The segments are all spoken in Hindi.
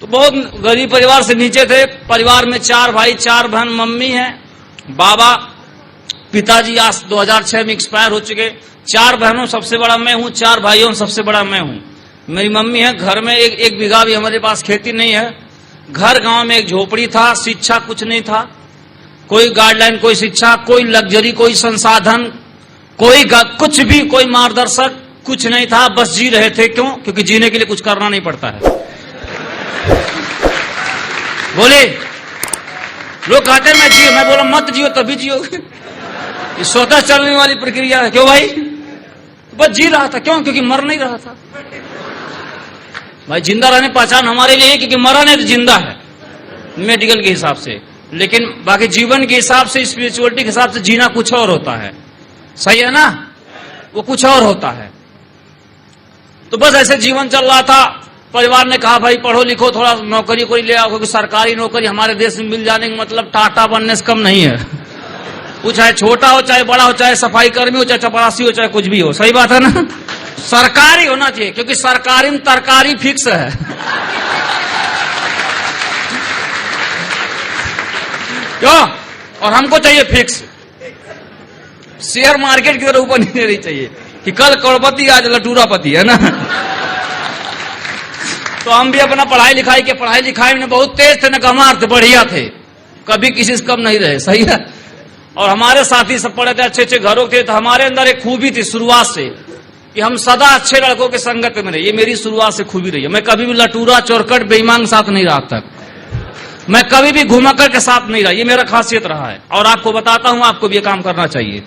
तो बहुत गरीब परिवार से नीचे थे। परिवार में 4 भाई 4 बहन, मम्मी है, बाबा, पिताजी आज 2006 में एक्सपायर हो चुके। 4 बहनों सबसे बड़ा मैं हूं, 4 भाइयों सबसे बड़ा मैं हूं। मेरी मम्मी है। घर में एक बीघा भी हमारे पास खेती नहीं है। घर गांव में एक झोपड़ी था। शिक्षा कुछ नहीं था, कोई गाइडलाइन, कोई शिक्षा, कोई लग्जरी, कोई संसाधन, कोई कुछ भी, कोई मार्गदर्शक कुछ नहीं था। बस जी रहे थे। क्यों? क्योंकि जीने के लिए कुछ करना नहीं पड़ता है। बोले लोग कहते हैं मैं जियो, मैं बोला मत जियो, तभी जियोगे। ये स्वतः चलने वाली प्रक्रिया है। क्यों भाई? बस जी रहा था। क्यों? क्योंकि मर नहीं रहा था। भाई जिंदा रहने पहचान हमारे लिए, क्योंकि मरा नहीं तो जिंदा है मेडिकल के हिसाब से। लेकिन बाकी जीवन के हिसाब से, स्पिरिचुअलिटी के हिसाब से जीना कुछ और होता है। सही है ना? वो कुछ और होता है। तो बस ऐसे जीवन चल रहा था। परिवार ने कहा भाई पढ़ो लिखो, थोड़ा नौकरी कोई ले आओ, क्योंकि सरकारी नौकरी हमारे देश में मिल जाने का मतलब टाटा बनने से कम नहीं है। वो चाहे छोटा हो, चाहे बड़ा हो, चाहे सफाई कर्मी हो, चाहे चपरासी हो, चाहे कुछ भी हो। सही बात है ना? सरकारी होना चाहिए, क्योंकि सरकारी में तरकारी फिक्स है। क्यों? और हमको चाहिए फिक्स। शेयर मार्केट की तरह ऊपर नहीं रहनी चाहिए कि कल करोड़पति आज लटूरापति, है ना? तो हम भी अपना पढ़ाई लिखाई में बहुत तेज थे, न कमार थे, बढ़िया थे, कभी किसी से कम नहीं रहे। सही है? और हमारे साथी सब पढ़े थे, अच्छे अच्छे घरों के। तो हमारे अंदर एक खूबी थी शुरुआत से कि हम सदा अच्छे लड़कों के संगत में रहे। ये मेरी शुरुआत से खूबी रही है। मैं कभी भी लटूरा, चोरकट, बेईमान के साथ नहीं रहा तक। मैं कभी भी घुमाकर के साथ नहीं रहा। ये मेरा खासियत रहा है। और आपको बताता हूं, आपको भी ये काम करना चाहिए।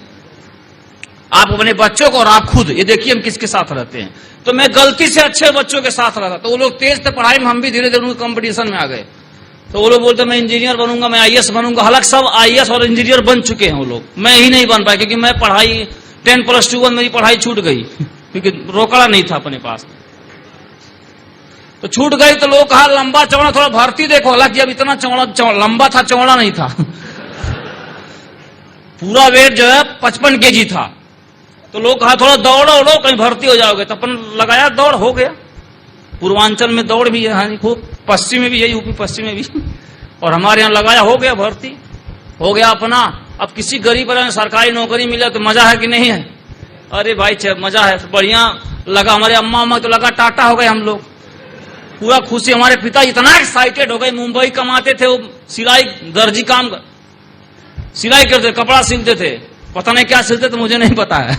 आप अपने बच्चों को और आप खुद, ये देखिए हम किसके साथ रहते हैं। तो मैं गलती से अच्छे बच्चों के साथ रहता। तो वो लोग तेज थे पढ़ाई में, हम भी धीरे धीरे उनके कंपटीशन में आ गए। तो वो लोग बोलते मैं इंजीनियर बनूंगा, मैं आईएएस बनूंगा। हालांकि सब आईएएस और इंजीनियर बन चुके हैं वो लोग। मैं ही नहीं बन पाया, क्योंकि मैं पढ़ाई 10+2 मेरी पढ़ाई छूट गई, क्योंकि रोकड़ा नहीं था अपने पास। तो छूट गई। तो लोग कहा लंबा चौड़ा, थोड़ा भर्ती देखो। हालांकि अब इतना चौड़ा लंबा था, चौड़ा नहीं था। पूरा वेट जो है 55 kg था। तो लोग कहा थोड़ा दौड़ो, कहीं भर्ती हो जाओगे। तो अपन लगाया, दौड़ हो गया। पूर्वांचल में दौड़ भी है, हाँ खूब, पश्चिम में भी है, यूपी पश्चिम में भी। और हमारे यहाँ लगाया, हो गया भर्ती, हो गया अपना। अब किसी गरीब पर सरकारी नौकरी मिले तो मजा है कि नहीं है? अरे भाई मजा है, बढ़िया लगा। हमारे अम्मा तो लगा टाटा हो गए हम लोग, पूरा खुशी। हमारे पिता इतना एक्साइटेड हो गए। मुंबई कमाते थे वो, सिलाई दर्जी काम, सिलाई करते, कपड़ा सिलते थे। पता नहीं क्या सिलते थे, मुझे नहीं पता है।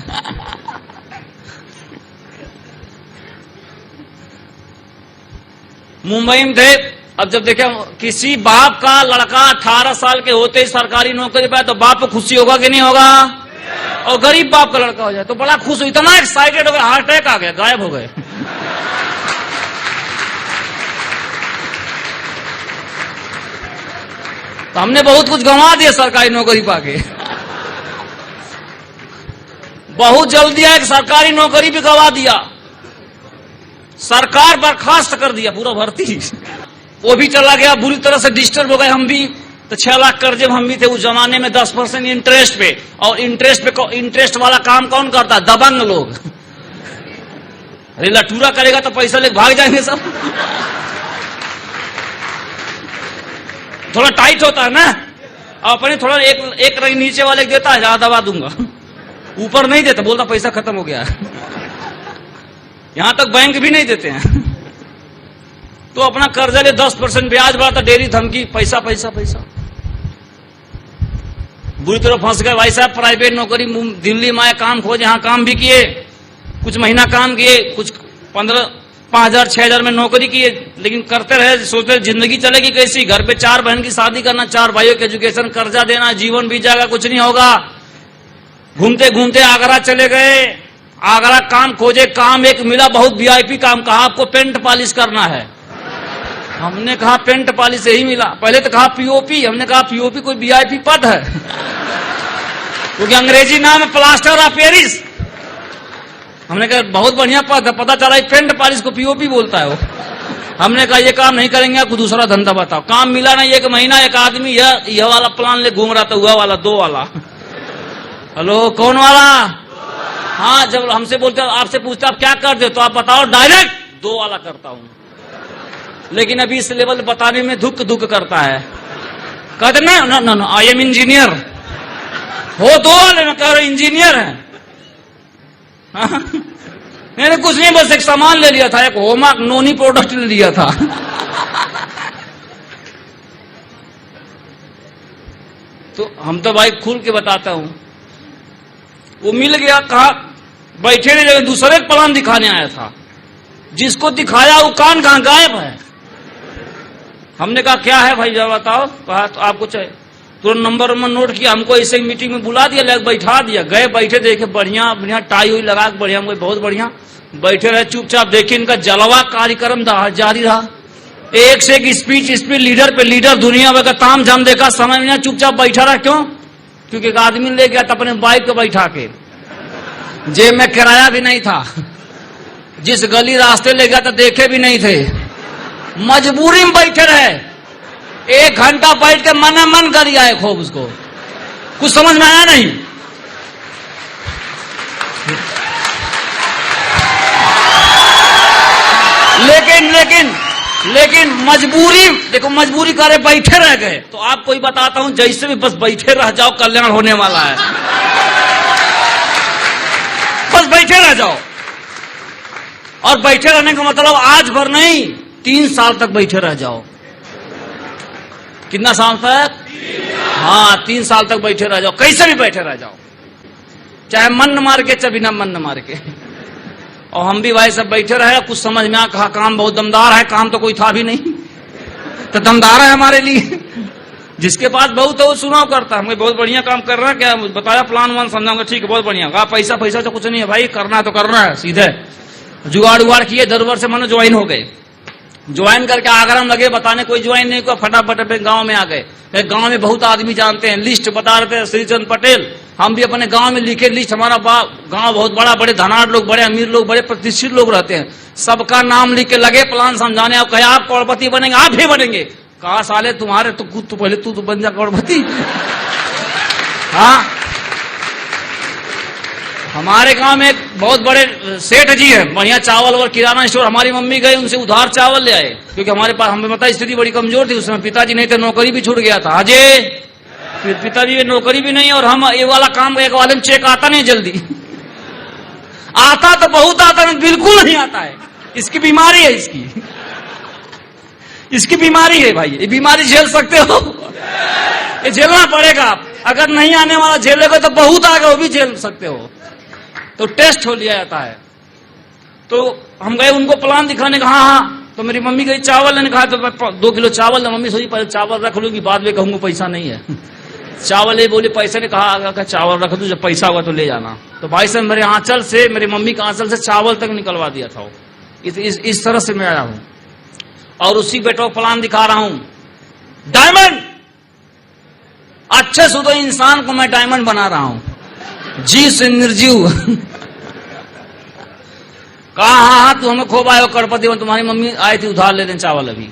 मुंबई में थे। अब जब देखे किसी बाप का लड़का 18 साल के होते ही सरकारी नौकरी पाए, तो बाप को खुशी होगा कि नहीं होगा? और गरीब बाप का लड़का हो जाए तो बड़ा खुश हो। इतना एक्साइटेड हो गया, हार्ट अटैक आ गया, गायब हो गए। तो हमने बहुत कुछ गंवा दिया सरकारी नौकरी पाके। बहुत जल्दी एक सरकारी नौकरी भी गंवा दिया। सरकार बर्खास्त कर दिया पूरा भर्ती, वो भी चला गया। बुरी तरह से डिस्टर्ब हो गए हम भी। तो 6 लाख कर्जे में हम भी थे उस जमाने में, 10% इंटरेस्ट पे। और इंटरेस्ट वाला काम कौन करता है? दबंग लोग। अरे लटूरा करेगा तो पैसा लेके भाग जाएंगे सब। थोड़ा टाइट होता है ना, अपने थोड़ा एक रंग नीचे वाले देता है, ज्यादा दबा दूंगा, ऊपर नहीं देता, बोलता पैसा खत्म हो गया। यहां तक बैंक भी नहीं देते हैं। तो अपना कर्जा ले, 10% ब्याज बढ़ाता, डेली धमकी, पैसा पैसा पैसा। बुरी तरह फंस गए भाई साहब। प्राइवेट नौकरी दिल्ली में काम खोजे, यहां काम भी किए, कुछ महीना काम किए, कुछ 5,000 6,000 में नौकरी किए। लेकिन करते रहे, सोचते जिंदगी चलेगी कैसी? घर पे 4 बहन की शादी करना, 4 भाइयों के एजुकेशन, कर्जा देना, जीवन बीत जाएगा, कुछ नहीं होगा। घूमते घूमते आगरा चले गए। आगरा काम खोजे, काम एक मिला, बहुत वीआईपी काम। कहा आपको पेंट पॉलिश करना है। हमने कहा पेंट पॉलिश यही मिला। पहले तो कहा पीओपी। हमने कहा पीओपी कोई वीआईपी पद है? क्योंकि अंग्रेजी नाम है प्लास्टर ऑफ पेरिस। हमने कहा बहुत बढ़िया पद है। पता चला पेंट पॉलिश को पीओपी बोलता है वो। हमने कहा ये काम नहीं करेंगे, आपको दूसरा धंधा बताओ। काम मिला नहीं, 1 महीना एक आदमी यह वाला प्लान ले घूम रहा था, हुआ वाला 2 वाला। हेलो कौन वाला? हाँ, जब हमसे बोलते आपसे पूछते आप क्या कर दे, तो आप बताओ डायरेक्ट 2 वाला करता हूं। लेकिन अभी इस लेवल बताने में धुक धुक करता है। कहते ना ना आई एम इंजीनियर, हो तो मैं कह रहा इंजीनियर है। मैंने कुछ नहीं, बस एक सामान ले लिया था, एक होमवर्क नोनी प्रोडक्ट ले लिया था। तो हम तो भाई खुल के बताता हूं, वो मिल गया, कहा बैठे नहीं जगह दूसरे प्लान दिखाने आया था, जिसको दिखाया वो कान कहां गायब है। हमने कहा क्या है भाई जरा बताओ, कहा तो आपको चाहिए, तुरंत नंबर नोट किया, हमको ऐसे मीटिंग में बुला दिया, लग बैठा दिया, गए बैठे, देखे बढ़िया बढ़िया टाई हुई लगा के बढ़िया, बहुत बढ़िया बैठे रहे चुपचाप। देखिए इनका जलवा कार्यक्रम जारी रहा, एक से एक स्पीच लीडर पे लीडर, दुनिया भर का ताम झाम देखा, समझ में चुपचाप बैठा रहा। क्यों? क्योंकि एक आदमी ले गया था अपने बाइक पे बैठा के, जेब में किराया भी नहीं था, जिस गली रास्ते ले गया था देखे भी नहीं थे, मजबूरी में बैठे रहे। 1 घंटा बैठ के मन कर आए खूब, उसको कुछ समझ में आया नहीं। लेकिन मजबूरी, देखो मजबूरी करे बैठे रह गए। तो आपको ही बताता हूं, जैसे भी बस बैठे रह जाओ, कल्याण होने वाला है। बस बैठे रह जाओ, और बैठे रहने का मतलब आज भर नहीं, 3 साल तक बैठे रह जाओ। कितना साल तक? हाँ 3 साल तक बैठे रह जाओ, कैसे भी बैठे रह जाओ, चाहे मन मार के चाहे बिना मन मार के। और हम भी भाई सब बैठे रहे, कुछ समझ में आ, कहा काम बहुत दमदार है, काम तो कोई था भी नहीं, तो दमदार है हमारे लिए। जिसके पास बहुत है वो चुनाव करता है, हमें बहुत बढ़िया काम कर रहा है, क्या बताया प्लान वान समझाऊंगा, ठीक है बहुत बढ़िया। कहा पैसा तो कुछ नहीं है भाई, करना तो करना है, सीधे जुगाड़ उगाड़ किए, दरबार से मानो ज्वाइन हो गए। ज्वाइन करके आगरा में लगे बताने, कोई ज्वाइन नहीं, कोई फटाफट अपने गांव में आ गए। गांव में बहुत आदमी जानते हैं, लिस्ट बता रहे थे श्रीचंद पटेल, हम भी अपने गांव में लिखे लिस्ट, हमारा गांव बहुत बड़ा, बड़े धनाढ़ लोग, बड़े अमीर लोग, बड़े प्रतिष्ठित लोग रहते हैं, सबका नाम लिख के लगे प्लान समझाने। आप कहे आप करोड़पति बनेंगे, आप भी बनेंगे। कहा साले तुम्हारे तो पहले तू तो बन जा करोड़पति। हाँ हमारे गांव में एक बहुत बड़े सेठ जी हैं, बढ़िया चावल और किराना स्टोर, हमारी मम्मी गई उनसे उधार चावल ले आए, क्योंकि हमारे पास, हमें पता स्थिति बड़ी कमजोर थी उस समय, पिताजी नहीं थे, नौकरी भी छूट गया था। अजय पिताजी नौकरी भी नहीं, और हम ये वाला काम एक वाले में चेक आता नहीं जल्दी, आता तो बहुत आता नहीं, बिल्कुल नहीं आता है। इसकी बीमारी है, इसकी बीमारी है भाई, ये बीमारी झेल सकते हो? ये झेलना पड़ेगा। आप अगर नहीं आने वाला झेलेगा तो बहुत आगे वो भी झेल सकते हो। तो टेस्ट हो लिया जाता है। तो हम गए उनको प्लान दिखाने का, हाँ। तो मेरी मम्मी गई चावल लेने, कहा तो 2 किलो चावल, मम्मी सोची पहले चावल रख लूंगी, बाद में कहूंगा पैसा नहीं है। चावल ले बोले, पैसे ने कहा चावल रख दू, जब पैसा हुआ तो ले जाना। तो भाई साहब मेरे आंचल से, मेरी मम्मी के आंचल से चावल तक निकलवा दिया था। इस तरह से मैं आया हूं, और उसी बेटो प्लान दिखा रहा हूं। डायमंड, अच्छे सुधो इंसान को मैं डायमंड बना रहा हूं, जीव से निर्जीव। कहा हाँ तू हमें खूब आयो करोड़पति, तुम्हारी मम्मी आई थी उधार ले दें चावल अभी।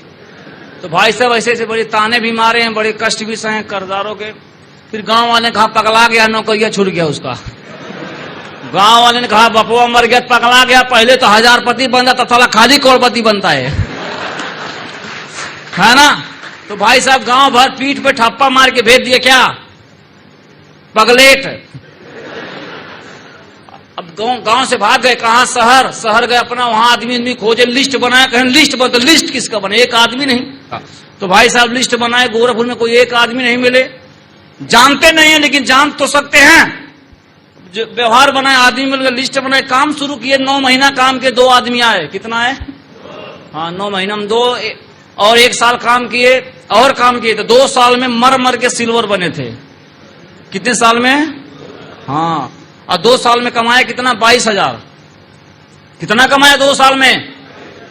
तो भाई साहब ऐसे ऐसे बड़े ताने भी मारे हैं, बड़े कष्ट भी सहे कर्जदारों के। फिर गांव वाले ने कहा पगला गया, नौकरिया छूट गया उसका। गांव वाले ने कहा बपुआ मर गया, पगला गया, पहले तो 1000पति बनता था, साला खाली करोड़पति बनता है ना। तो भाई साहब गांव भर पीठ पे ठप्पा मार के भेज दिए, क्या पगलेट। अब गांव से भाग गए, कहा शहर गए अपना, वहां आदमी खोजे, लिस्ट बनाया, कहें लिस्ट बन, तो लिस्ट किसका बने, एक आदमी नहीं। तो भाई साहब लिस्ट बनाए, गोरखपुर में कोई एक आदमी नहीं मिले, जानते नहीं है लेकिन जान तो सकते हैं। व्यवहार बनाए, आदमी मिल गए, लिस्ट बनाए, काम शुरू किए। 9 महीना काम के 2 आदमी आए। कितना है? हाँ 9 महीना में 2, और 1 साल काम किए, और काम किए तो 2 साल में मर के सिल्वर बने थे। कितने साल में? हाँ, और 2 साल में कमाया कितना? 22,000। कितना कमाया 2 साल में?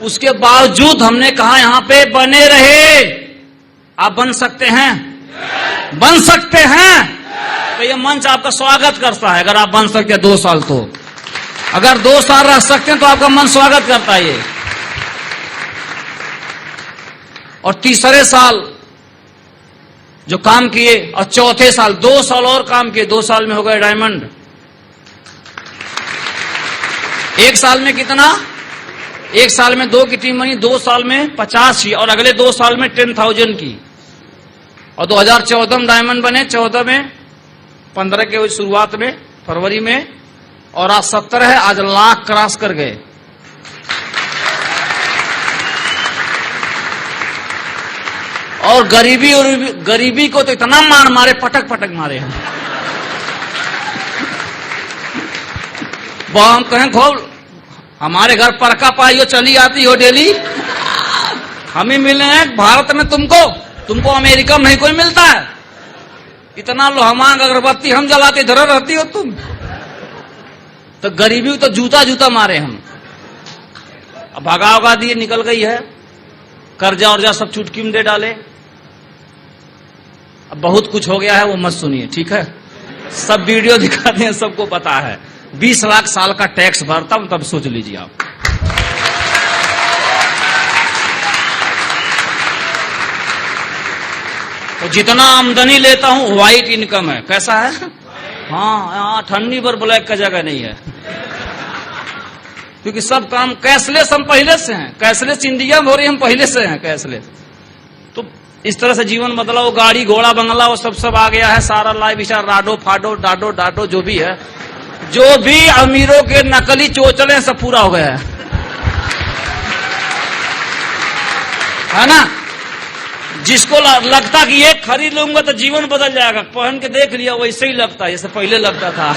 उसके बावजूद हमने कहा यहां पे बने रहे। आप बन सकते हैं, बन सकते हैं। तो ये मंच आपका स्वागत करता है, अगर आप बन सकते हैं 2 साल तो। अगर 2 साल रह सकते हैं तो आपका मन स्वागत करता है ये। और तीसरे साल जो काम किए, और चौथे साल 2 साल और काम किए, 2 साल में हो गए डायमंड। 1 साल में कितना? एक साल में 2 की टीम बनी, 2 साल में 50 की, और अगले 2 साल में 10,000 की। और 2014 में डायमंड बने, 14 में, 15 के शुरुआत में, फरवरी में, और आज 70 है, आज लाख क्रॉस कर गए। और गरीबी को तो इतना मारे, पटक पटक मारे हम। हम कहें खोल, हमारे घर परका पाई हो, चली आती हो डेली, हम ही मिले हैं भारत में तुमको अमेरिका में नहीं कोई मिलता है। इतना लोहमांग अगरबत्ती हम जलाते, इधर रहती हो तुम। तो गरीबी तो जूता मारे हम। अब भगा दिए, निकल गई है, कर्जा वर्जा सब चुटकी में दे डाले। अब बहुत कुछ हो गया है, वो मत सुनिए, ठीक है। सब वीडियो दिखाते हैं, सबको पता है। 20 लाख साल का टैक्स भरता हूं, तब सोच लीजिए आप। तो जितना आमदनी लेता हूं व्हाइट इनकम है। कैसा है? हाँ, ठंडी पर ब्लैक का जगह नहीं है, क्योंकि सब काम कैशलेस हम पहले से हैं। कैशलेस इंडिया में हो रही, हम पहले से हैं कैशलेस। तो इस तरह से जीवन बदला, वो गाड़ी घोड़ा बंगला वो सब आ गया है। सारा लाइफ स्टाइल राडो फाडो डाडो जो भी है, जो भी अमीरों के नकली चोचले सब पूरा हो गया है ना। जिसको लगता कि ये खरीद लूंगा तो जीवन बदल जाएगा, पहन के देख लिया वैसे ही लगता है जैसे पहले लगता था,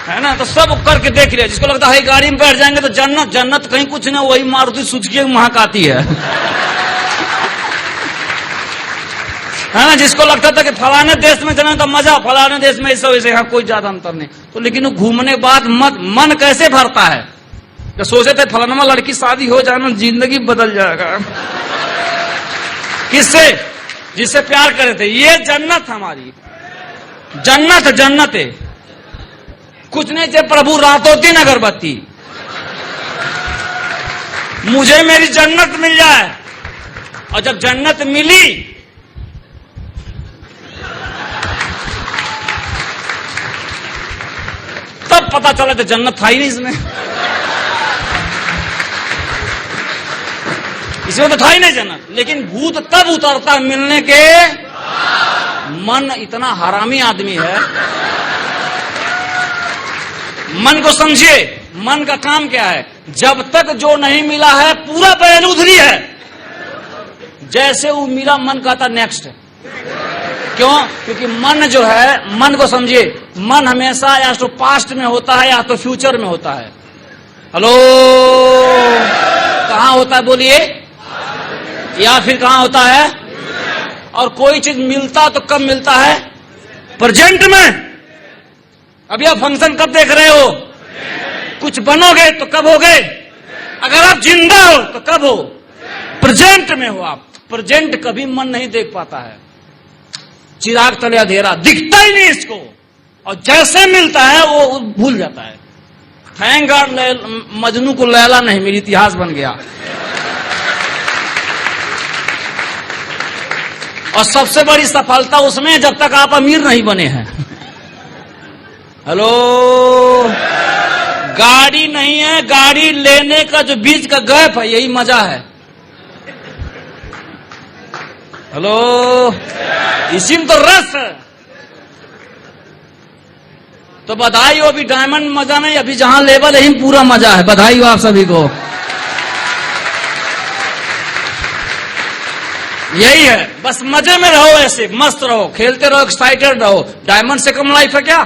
है ना। तो सब करके देख लिया। जिसको लगता है गाड़ी में बैठ जाएंगे तो जन्नत कहीं कुछ ना, वही मारुति सुजुकी महक आती है ना। जिसको लगता था कि फलाने देश में जाने का मजा, फलाने देश में ऐसा वैसे, यहाँ कोई ज्यादा अंतर नहीं। तो लेकिन वो घूमने बाद मन कैसे भरता है। तो सोचे थे फलाना लड़की शादी हो जाना, जिंदगी बदल जाएगा। किससे? जिससे प्यार करे थे। ये जन्नत हमारी, जन्नत है। कुछ नहीं थे प्रभु, रातों दिन अगरबत्ती। मुझे मेरी जन्नत मिल जाए। और जब जन्नत मिली, तब पता चला तो जन्नत था ही नहीं इसमें तो था ही नहीं जन्नत। लेकिन भूत तब उतरता मिलने के। मन इतना हरामी आदमी है। मन को समझिए, मन का काम क्या है। जब तक जो नहीं मिला है पूरा बैल उधरी है, जैसे वो मिला मन कहता नेक्स्ट। क्यों? क्योंकि मन जो है, मन को समझिए, मन हमेशा या तो पास्ट में होता है या तो फ्यूचर में होता है। हेलो, कहां होता है बोलिए? या फिर कहां होता है? और कोई चीज मिलता तो कब मिलता है? प्रेजेंट में। अभी आप फंक्शन कब देख रहे हो? कुछ बनोगे तो कब होगे? अगर आप जिंदा हो तो कब हो? प्रेजेंट में हो आप। प्रेजेंट कभी मन नहीं देख पाता है। चिराग तले अंधेरा, दिखता ही नहीं इसको, और जैसे मिलता है वो भूल जाता है। थैंक गॉड मजनू को लैला नहीं मिली, इतिहास बन गया। और सबसे बड़ी सफलता उसमें जब तक आप अमीर नहीं बने हैं। हेलो, गाड़ी नहीं है, गाड़ी लेने का जो बीच का गैप है, यही मजा है। हेलो, इसी में तो रस है। तो बधाई हो, अभी डायमंड मजा नहीं, अभी जहां लेवल है पूरा मजा है। बधाई हो आप सभी को। यही है, बस मजे में रहो, ऐसे मस्त रहो, खेलते रहो, एक्साइटेड रहो। डायमंड से कम लाइफ है क्या?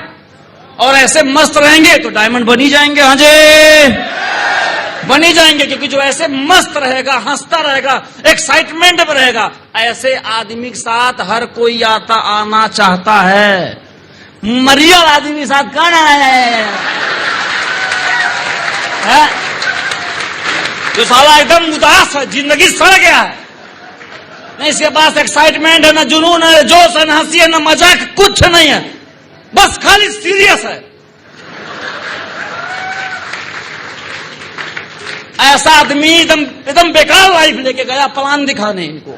और ऐसे मस्त रहेंगे तो डायमंड बनी जाएंगे। हाँ जी, बनी जाएंगे। क्योंकि जो ऐसे मस्त रहेगा, हंसता रहेगा, एक्साइटमेंट में रहेगा, ऐसे आदमी के साथ हर कोई आना चाहता है। मरियल आदमी के साथ कौन है? जो साला एकदम उदास है, जिंदगी सड़ गया है, न इसके पास एक्साइटमेंट है, न जुनून है, जोश है, न हंसी है, न मजाक, कुछ नहीं है, बस खाली सीरियस है। ऐसा आदमी एकदम बेकार लाइफ लेके गया, प्लान दिखाने इनको।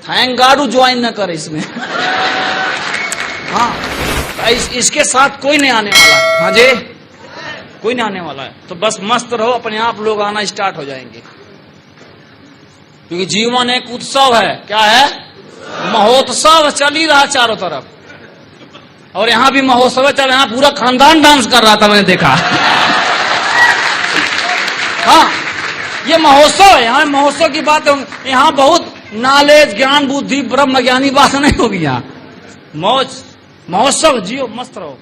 थैंक गॉड ज्वाइन न करे इसमें। हाँ, इसके साथ कोई नहीं आने वाला है। हाँ जी, कोई नहीं आने वाला है। तो बस मस्त रहो, अपने आप लोग आना स्टार्ट हो जाएंगे, क्योंकि जीवन एक उत्सव है। क्या है? महोत्सव चल ही रहा चारों तरफ, और यहाँ भी महोत्सव चल रहा, पूरा खानदान डांस कर रहा था, मैंने देखा। हाँ, ये महोत्सव है, यहाँ महोत्सव की बात है। यहाँ बहुत नॉलेज, ज्ञान, बुद्धि, ब्रह्म ज्ञानी बात नहीं होगी। यहाँ मौज, महोत्सव जियो, मस्त रहो।